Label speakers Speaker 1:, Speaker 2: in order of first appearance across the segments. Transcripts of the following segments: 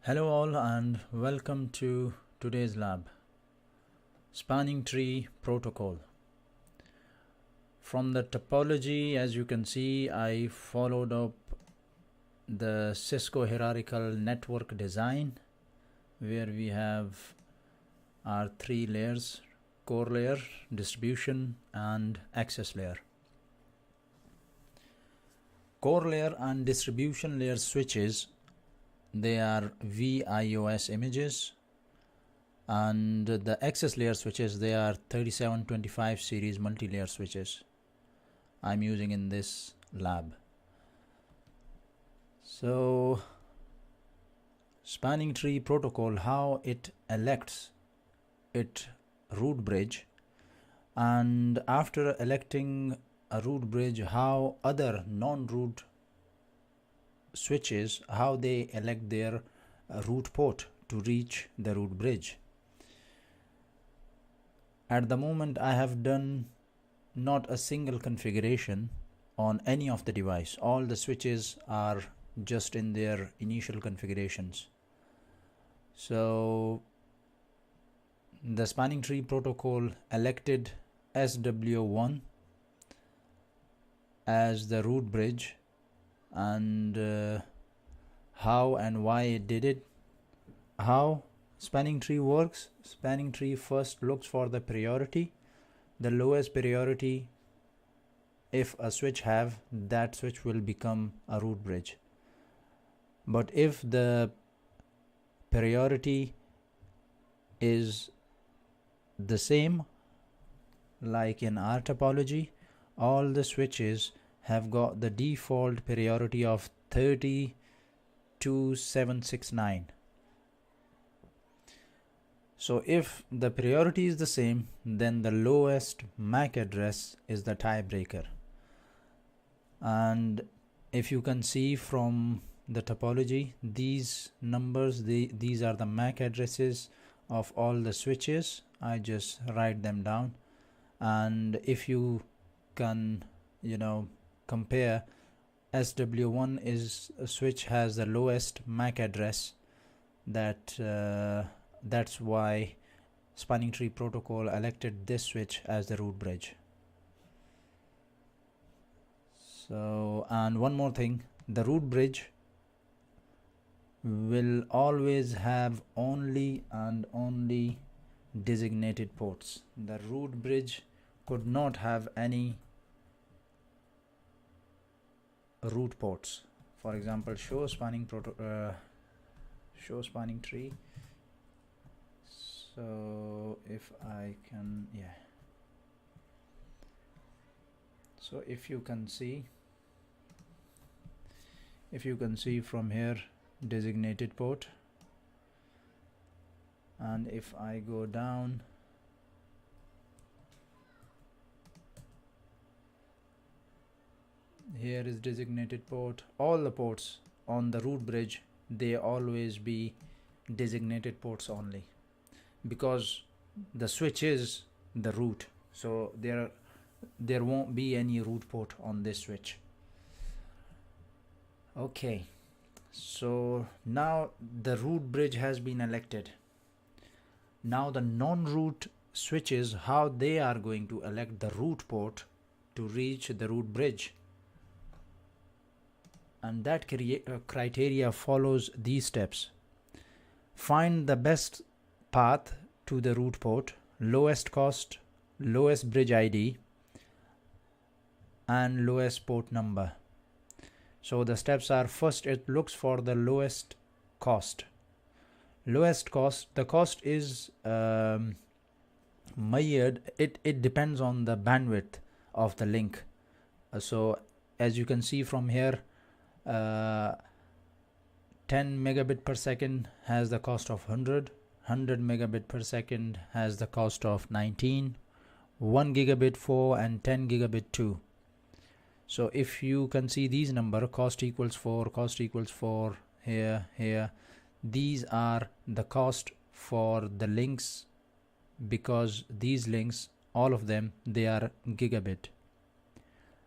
Speaker 1: Hello all and welcome to today's lab, Spanning Tree Protocol. From the topology, as you can see, I followed up the Cisco hierarchical network design where we have our three layers: core layer, distribution and access layer. Core layer and distribution layer switches, they are VIOS images, and the access layer switches, they are 3725 series multi-layer switches I'm using in this lab. So Spanning Tree Protocol, how it elects its root bridge, and after electing a root bridge, how other non-root switches, how they elect their root port to reach the root bridge. At the moment, I have done not a single configuration on any of the device. All the switches are just in their initial configurations. So the Spanning Tree Protocol elected SW1 as the root bridge, and how and why it did it. How Spanning Tree works: Spanning Tree first looks for the priority. The lowest priority, if a switch have, that switch will become a root bridge. But if the priority is the same, like in our topology, all the switches have got the default priority of 32769. So if the priority is the same, then the lowest MAC address is the tiebreaker. And if you can see from the topology, these numbers, these are the MAC addresses of all the switches. I just write them down, and if you can compare, SW1 is a switch has the lowest MAC address. That's why Spanning Tree Protocol elected this switch as the root bridge. So, and one more thing, the root bridge will always have only and only designated ports. The root bridge could not have any root ports. For example, show spanning tree. So if I can, so if you can see from here, designated port, and if I go down, here is designated port. All the ports on the root bridge, they always be designated ports only, because the switch is the root, so there won't be any root port on this switch. Okay, so now the root bridge has been elected. Now the non-root switches, how they are going to elect the root port to reach the root bridge, and that criteria follows these steps. Find the best path to the root port, lowest cost, lowest bridge ID, and lowest port number. So the steps are: first, it looks for the lowest cost. The cost is measured, it depends on the bandwidth of the link. So as you can see from here, 10 megabit per second has the cost of 100 megabit per second has the cost of 19, 1 gigabit 4, and 10 gigabit 2. So if you can see these number, cost equals 4, here, these are the cost for the links, because these links, all of them, they are gigabit.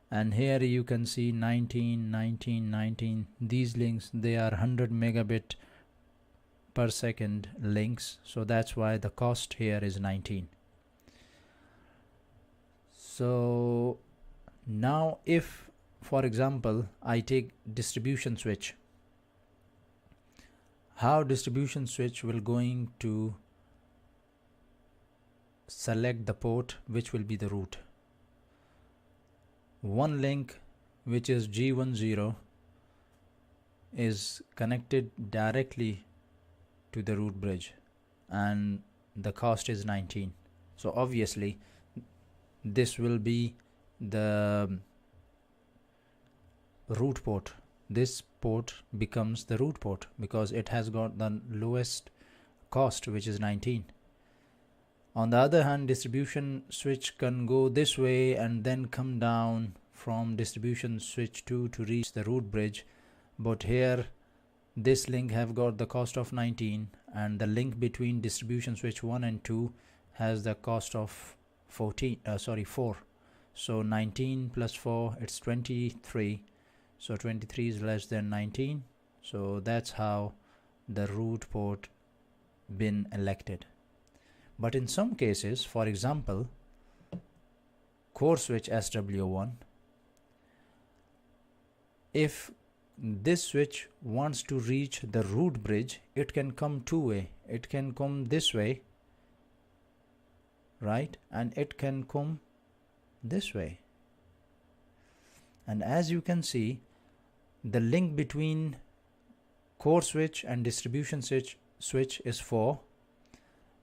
Speaker 1: And here you can see 19. These links, they are 100 megabit per second links, so that's why the cost here is 19. So now if, for example, I take distribution switch, how distribution switch will going to select the port which will be the root. One link, which is G10, is connected directly to the root bridge, and the cost is 19. So obviously this will be the root port. This port becomes the root port because it has got the lowest cost, which is 19. On the other hand, distribution switch can go this way and then come down from distribution switch 2 to reach the root bridge, but here this link have got the cost of 19, and the link between distribution switch 1 and 2 has the cost of 4. So 19 plus 4, it's 23. So 23 is less than 19. So that's how the root port been elected. But in some cases, for example, core switch SW1, if this switch wants to reach the root bridge, it can come two way. It can come this way, right? And it can come this way. And as you can see, the link between core switch and distribution switch is 4,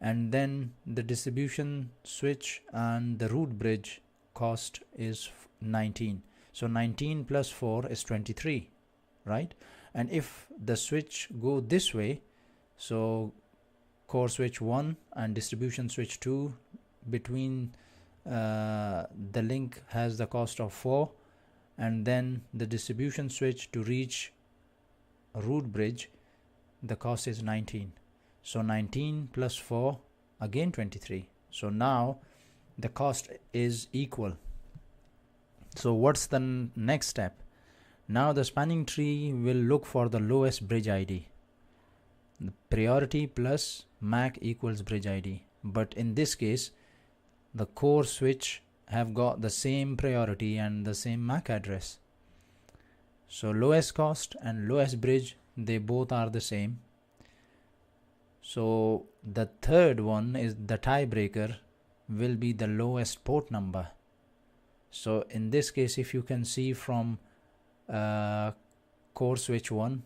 Speaker 1: and then the distribution switch and the root bridge cost is 19. So 19 plus 4 is 23, right? And if the switch go this way, so core switch 1 and distribution switch 2, between the link has the cost of 4, and then the distribution switch to reach root bridge, the cost is 19. So 19 plus 4, again 23. So now the cost is equal. So what's the next step? Now the spanning tree will look for the lowest bridge ID. The priority plus MAC equals bridge ID. But in this case, the core switch have got the same priority and the same MAC address. So lowest cost and lowest bridge, they both are the same. So the third one is the tiebreaker, will be the lowest port number. So in this case, if you can see from core switch 1,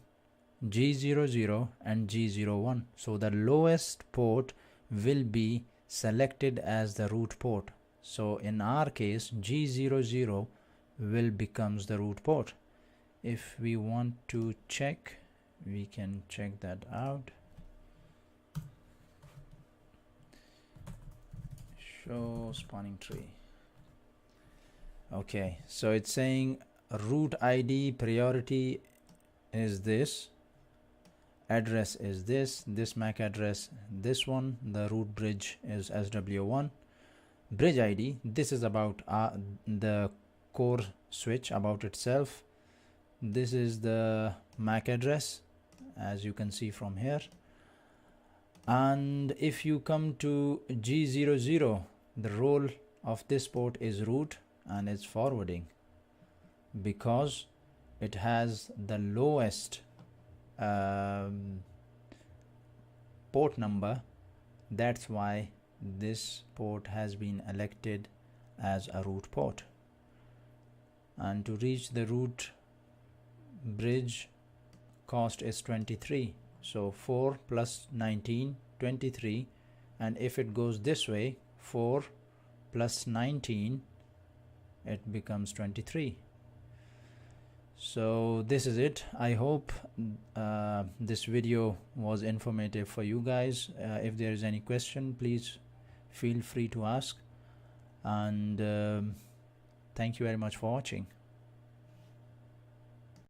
Speaker 1: G00 and G01, so the lowest port will be selected as the root port. So in our case, G00 will becomes the root port. If we want to check, we can check that out. Show spanning tree. Okay, so it's saying root ID priority is this, address is this MAC address, this one, the root bridge is SW1. Bridge ID, this is about the core switch, about itself. This is the MAC address, as you can see from here. And if you come to G00, the role of this port is root and it's forwarding, because it has the lowest port number. That's why this port has been elected as a root port. And to reach the root bridge, cost is 23. So 4 plus 19, 23. And if it goes this way, 4 plus 19, it becomes 23. So this is it. I hope this video was informative for you guys. If there is any question, please feel free to ask. And thank you very much for watching.